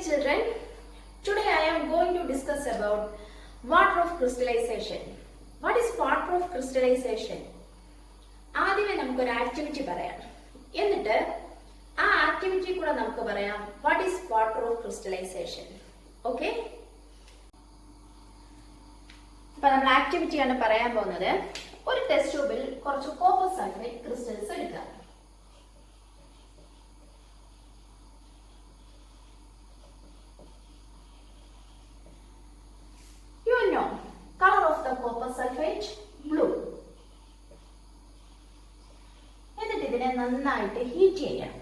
children, today I am going to discuss about water of crystallization. What is water of crystallization? ആദ്യമേ നമുക്കൊരു activity പറയാം, എന്നിട്ട് ആ activity കൂടെ നമുക്ക് പറയാം what is water of crystallisation. Okay, അപ്പൊ നമ്മൾ ആക്ടിവിറ്റിയാണ് പറയാൻ പോകുന്നത്. ഒരു ടെസ്റ്റ് ട്യൂബിൽ കുറച്ച് കോപ്പർ സൾഫേറ്റ് ക്രിസ്റ്റൽസ് എടുക്കുക. You know color of the copper sulfate blue. എന്നിട്ട് ഇതിനെ നന്നായിട്ട് ഹീറ്റ് ചെയ്യാം.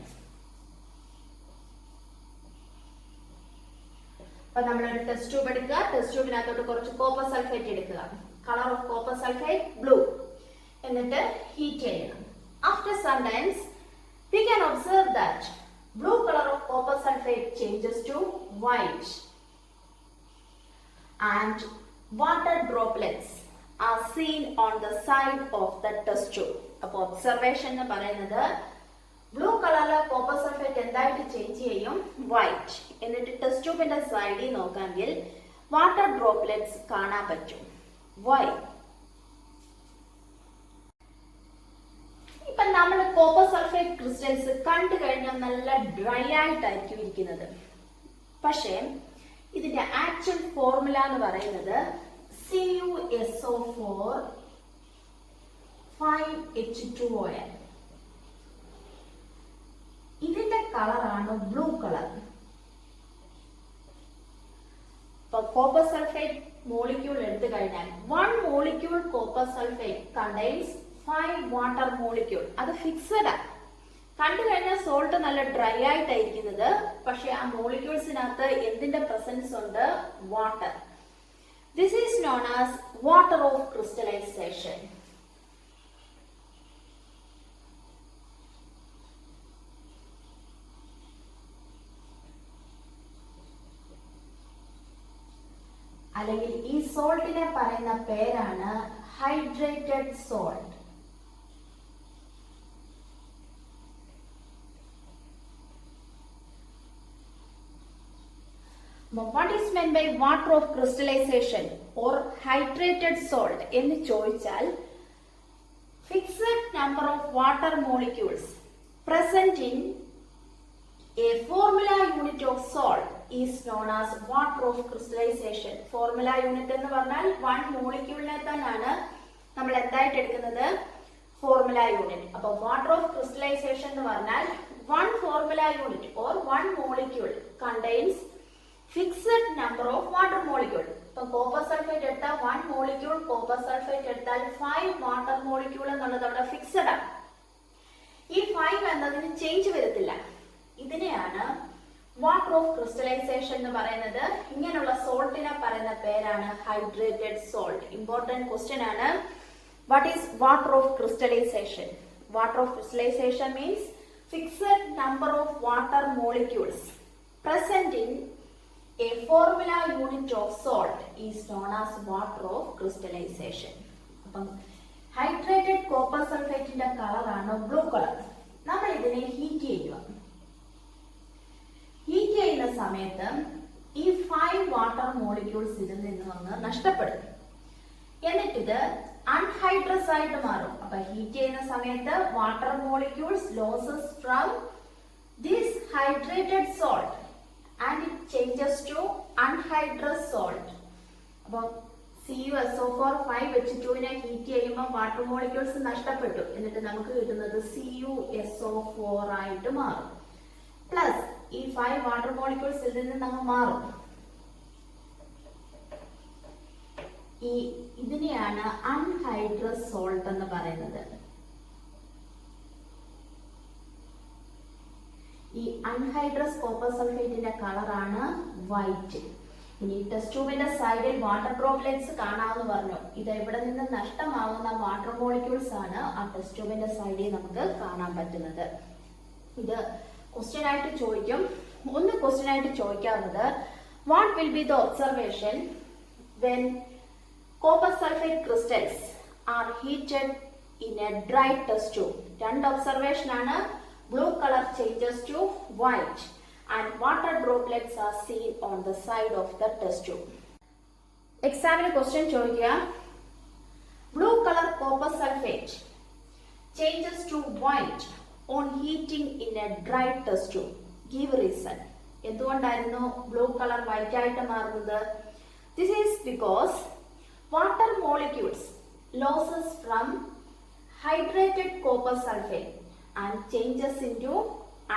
അപ്പൊ നമ്മളൊരു ടെസ്റ്റ് ട്യൂബ് എടുക്കുക. ടെസ്റ്റ് ട്യൂബിനകത്തോട്ട് കുറച്ച് കോപ്പർ സൾഫേറ്റ് എടുക്കുക. Colour of copper sulphate blue. എന്നിട്ട് ഹീറ്റ് ചെയ്യണം. After some times we can observe that blue color of copper sulfate changes to white and water droplets are seen on the side of the test tube. അപ്പോൾ observation എന്ന് പറയുന്നത് blue കളറിലെ copper sulphate എന്തായിട്ട് change ചെയ്യും? White. എന്നിട്ട് test ട്യൂബിന്റെ സൈഡിൽ നോക്കാമെങ്കിൽ water droplets കാണാൻ പറ്റും. വൈ? ഇപ്പൊ നമ്മൾ കോപ്പർ സൾഫേറ്റ് ക്രിസ്റ്റൽസ് കണ്ടു കഴിഞ്ഞാൽ നല്ല ഡ്രൈ ആയിട്ടായിരിക്കും ഇരിക്കുന്നത്. പക്ഷേ ഇതിന്റെ ആക്ച്വൽ ഫോർമുല എന്ന് പറയുന്നത് CuSO4 5H2OL. ഇതിന്റെ കളറാണ് ബ്ലൂ കളർ. ഇപ്പൊ കോപ്പർ സൾഫേറ്റ് മോളിക്യൂൾ എടുത്തു കഴിഞ്ഞാൽ 1 molecule copper sulphate contains 5 water molecule. അത് ഫിക്സഡ് ആണ്. കണ്ടു കഴിഞ്ഞാൽ സോൾട്ട് നല്ല ഡ്രൈ ആയിട്ടായിരിക്കുന്നത്, പക്ഷെ ആ മോളിക്യൂൾസിനകത്ത് എന്തിന്റെ പ്രസൻസ് ഉണ്ട്? Water. This is known as water of crystallisation. അല്ലെങ്കിൽ ഈ സോൾട്ടിനെ പറയുന്ന പേരാണ് hydrated salt. What is meant by water of crystallization or hydrated salt എന്ന് ചോദിച്ചാൽ fixed number of water molecules present in a formula unit of salt is known as water of crystallization. Formula unit എന്ന് പറഞ്ഞാൽ 1 മോളിക്യൂളിനെ തന്നെയാണ് നമ്മൾ എന്തായിട്ട് എടുക്കുന്നത്? Formula unit. അപ്പൊ water of crystallisation എന്ന് പറഞ്ഞാൽ 1 formula unit or 1 molecule contains fixed number of water molecule. ഇപ്പൊ കോപ്പർ സൾഫേറ്റ് എടുത്താൽ 1 മോളിക്യൂൾ, കോപ്പർ സൾഫേറ്റ് എടുത്താൽ 5 വാട്ടർ മോളിക്യൂൾ എന്നുള്ളത് അവിടെ ഫിക്സഡ് ആണ്. ഈ 5 എന്നതിന് ചേഞ്ച് വരത്തില്ല. ഇതിനെയാണ് വാട്ടർ ഓഫ് ക്രിസ്റ്റലൈസേഷൻ എന്ന് പറയുന്നത്. ഇങ്ങനെയുള്ള സോൾട്ടിനെ പറയുന്ന പേരാണ് ഹൈഡ്രേറ്റഡ് സോൾട്ട്. ഇമ്പോർട്ടന്റ് ക്വസ്റ്റ്യൻ ആണ്. What is water of crystallisation? Water of crystallisation means fixed number of water molecules present in a formula unit of salt is known as water of crystallization. അപ്പം hydrated copper സൾഫേറ്റിന്റെ കളറാണ് blue colour. നമ്മൾ ഇതിനെ heat ചെയ്യുക. Heat ചെയ്യുന്ന സമയത്ത് ഈ 5 water molecules ഇതിൽ നിന്ന് വന്ന് നഷ്ടപ്പെടും. എന്നിട്ടിത് അൺഹൈഡ്രസ് ആയിട്ട് മാറും. അപ്പൊ ഹീറ്റ് ചെയ്യുന്ന സമയത്ത് water molecules losses from this hydrated salt and it changes to anhydrous salt. അപ്പോൾ CuSO4 5H2 നെ ഹീറ്റ് ചെയ്യുമ്പോൾ വാട്ടർ മോളിക്യൂൾസ് നഷ്ടപ്പെട്ടു. എന്നിട്ട് നമുക്ക് കിട്ടുന്നത് CuSO4 ആയിട്ട് മാറും. പ്ലസ് ഈ 5 വാട്ടർ മോളിക്യൂൾസ് ഇതിൽ നിന്ന് അങ്ങ് മാറും. ഇതിനെയാണ് അൺഹൈഡ്രസ് സോൾട്ട് എന്ന് പറയുന്നത്. ഈ അൺഹൈഡ്രസ് കോപ്പർ സൾഫേറ്റിന്റെ കളറാണ് വൈറ്റ്. ഇനി ടെസ്റ്റ് ട്യൂബിന്റെ സൈഡിൽ വാട്ടർ ഡ്രോപ്ലെറ്റ്സ് കാണാമെന്ന് പറഞ്ഞു. ഇത് ഇവിടെ നിന്ന് നഷ്ടമാവുന്ന വാട്ടർ മോളിക്യൂൾസ് ആണ് ആ ടെസ്റ്റ് ട്യൂബിന്റെ സൈഡിൽ നമുക്ക് കാണാൻ പറ്റുന്നത്. ഇത് ക്വസ്റ്റ്യൻ ആയിട്ട് ചോദിക്കും. ഒന്ന് ക്വസ്റ്റ്യൻ ആയിട്ട് ചോദിക്കാവുന്നത് what will be the observation when copper sulphate crystals are heated in a dry test tube. 2 observation ആണ്. Blue color changes to white and water droplets are seen on the side of the test tube. എക്സാമിന് question ചോദിക്കുക, blue colour copper sulphate changes to white on heating in a dry test tube. Give reason. എന്തുകൊണ്ടായിരുന്നു blue colour white ആയിട്ട് മാറുന്നത്? This is because water molecules losses from hydrated copper sulphate and changes in to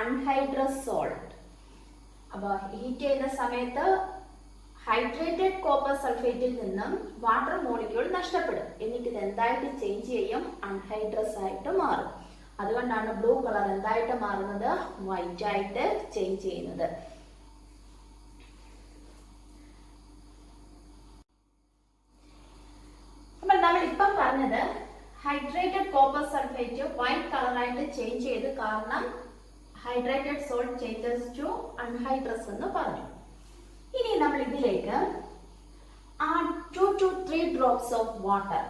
anhydrous salt. അപ്പോൾ heat ചെയ്യുന്ന സമയത്ത് hydrated copper സൾഫേറ്റിൽ നിന്നും water molecule നഷ്ടപ്പെടും. എന്നിട്ട് ഇത് എന്തായിട്ട് ചേഞ്ച് ചെയ്യും? അൺഹൈഡ്രസ് ആയിട്ട് മാറും. അതുകൊണ്ടാണ് ബ്ലൂ കളർ എന്തായിട്ട് മാറുന്നത്? വൈറ്റ് ആയിട്ട് ചേഞ്ച് ചെയ്യുന്നത്. അപ്പോൾ നമ്മൾ ഇപ്പം പറഞ്ഞത് ഹൈഡ്രേറ്റഡ് കോപ്പർ സൾഫേറ്റ് വൈറ്റ് കളറായിട്ട് ചേഞ്ച് ചെയ്ത് കാരണം hydrated salt changes to anhydrous എന്ന് പറഞ്ഞു. ഇനി നമ്മൾ ഇതിലേക്ക് 2 to 3 drops ഓഫ് വാട്ടർ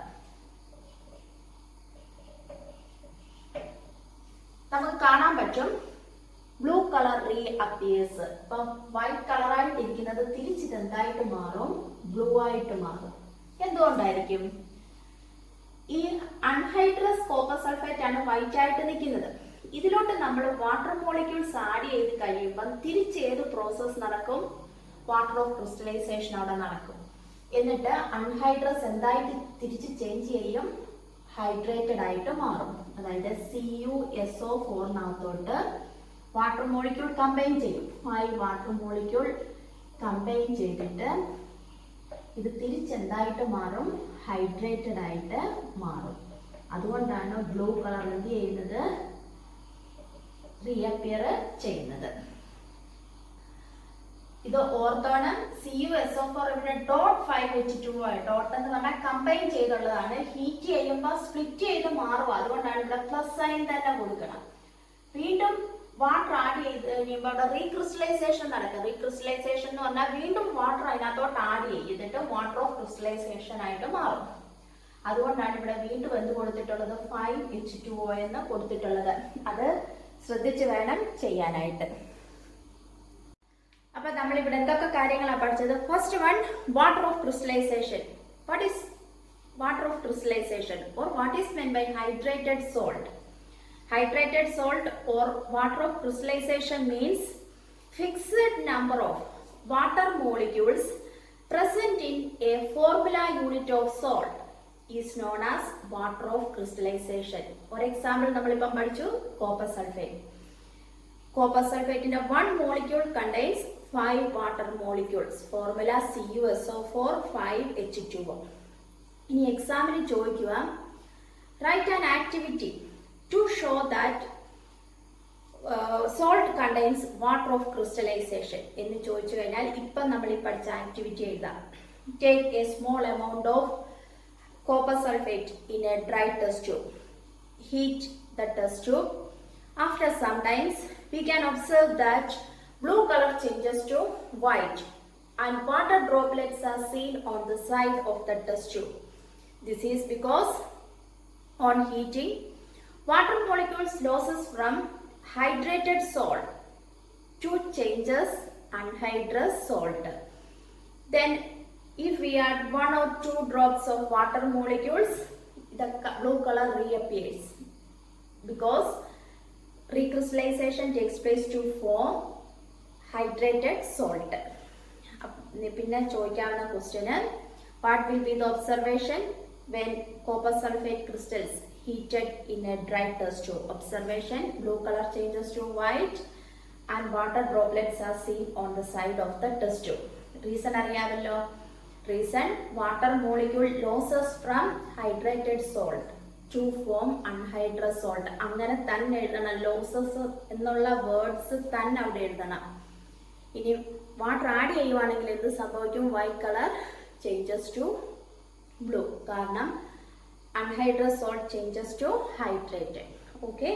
നമുക്ക് കാണാൻ പറ്റും. Blue colour re appears. ഇപ്പം വൈറ്റ് കളറായിട്ട് ഇരിക്കുന്നത് തിരിച്ചിട്ട് എന്തായിട്ട് മാറും? ബ്ലൂ ആയിട്ട് മാറും. എന്തുകൊണ്ടായിരിക്കും? ഈ അൺഹൈഡ്രസ് കോപ്പർ സൾഫേറ്റ് ആണ് വൈറ്റ് ആയിട്ട് നിൽക്കുന്നത്. ഇതിലോട്ട് നമ്മൾ വാട്ടർ മോളിക്യൂൾസ് ആഡ് ചെയ്ത് കഴിയുമ്പോൾ തിരിച്ച് ഏത് പ്രോസസ് നടക്കും? വാട്ടർ ഓഫ് ക്രിസ്റ്റലൈസേഷൻ അവിടെ നടക്കും. എന്നിട്ട് അൺഹൈഡ്രസ് എന്തായിട്ട് തിരിച്ച് ചേഞ്ച് ചെയ്യും? ഹൈഡ്രേറ്റഡ് ആയിട്ട് മാറും. അതായത് CuSO4 വാട്ടർ മോളിക്യൂൾ കമ്പൈൻ ചെയ്യും. 5 വാട്ടർ മോളിക്യൂൾ കമ്പൈൻ ചെയ്തിട്ട് ഇത് തിരിച്ചെന്തായിട്ട് മാറും? ഹൈഡ്രേറ്റഡ് ആയിട്ട് മാറും. അതുകൊണ്ടാണ് ബ്ലൂ കളർ എന്ത് ചെയ്യുന്നത്? റീഅപ്പിയർ ചെയ്യുന്നത്. ഇത് ഓർത്തോണം. CuSO4 ഇവിടെ .5H2 ഡോട്ട് എന്ന് പറഞ്ഞാൽ കമ്പൈൻ ചെയ്തുള്ളതാണ്. ഹീറ്റ് ചെയ്യുമ്പോൾ സ്പ്ലിറ്റ് ചെയ്ത് മാറും. അതുകൊണ്ടാണ് ഇവിടെ പ്ലസ് സൈൻ തന്നെ കൊടുക്കണം. വീണ്ടും വാട്ടർ ആഡ് ചെയ്ത് കഴിയുമ്പോൾ അവിടെ റീക്രിസ്റ്റലൈസേഷൻ നടക്കും. റീക്രിസ്റ്റലൈസേഷൻ എന്ന് പറഞ്ഞാൽ വീണ്ടും വാട്ടർ അതിനകത്തോട്ട് ആഡ് ചെയ്തിട്ട് വാട്ടർ ഓഫ് ക്രിസ്റ്റലൈസേഷൻ ആയിട്ട് മാറും. അതുകൊണ്ടാണ് ഇവിടെ വീണ്ടും എന്ത് കൊടുത്തിട്ടുള്ളത്? 5H2O എന്ന് കൊടുത്തിട്ടുള്ളത്. അത് ശ്രദ്ധിച്ച് വേണം ചെയ്യാനായിട്ട്. അപ്പൊ നമ്മൾ ഇവിടെ എന്തൊക്കെ കാര്യങ്ങളാണ് പഠിച്ചത്? First one, water of crystallization. What is water of crystallization or what is meant by hydrated salt? Hydrated salt or water of crystallization means fixed number of water molecules present in a formula unit of salt is known as water of crystallization. For example, നമ്മളിപ്പം പഠിച്ചു copper sulfate. Copper sulfate in one molecule contains 5 water molecules. Formula CuSO4 5H2O. ഇനി എക്സാമിന് ചോദിക്കുക, write an activity to show that salt contains water of crystallization എന്ന് ചോദിച്ചു കഴിഞ്ഞാൽ ഇപ്പം നമ്മൾ ഈ പഠിച്ച ആക്ടിവിറ്റി എഴുതാം. Take a small amount of copper sulfate in a dry test tube. Heat the test tube. After some times we can observe that blue color changes to white and water droplets are seen on the side of the test tube. This is because on heating water molecules losses from hydrated salt to changes anhydrous salt. Then if we add 1 or 2 drops of water molecules, the blue color reappears because recrystallization takes place to form hydrated salt. പിന്നെ ചോദിക്കാവുന്ന question, what will be the observation when copper sulfate crystals heated in a dry test tube? Observation, blue color changes to white and water droplets are seen on the side of the test tube. Reason അറിയാമല്ലോ. Reason, water molecule losses from hydrated salt to form anhydrous salt. അങ്ങനെ തന്നെ എഴുതണം. Losses എന്നുള്ള words തന്നെ അവിടെ എഴുതണം. ഇനി water add ചെയ്യുവാണെങ്കിൽ എന്ത് സംഭവിക്കും? White colour changes to blue. കാരണം anhydrous salt changes to hydrated. Okay.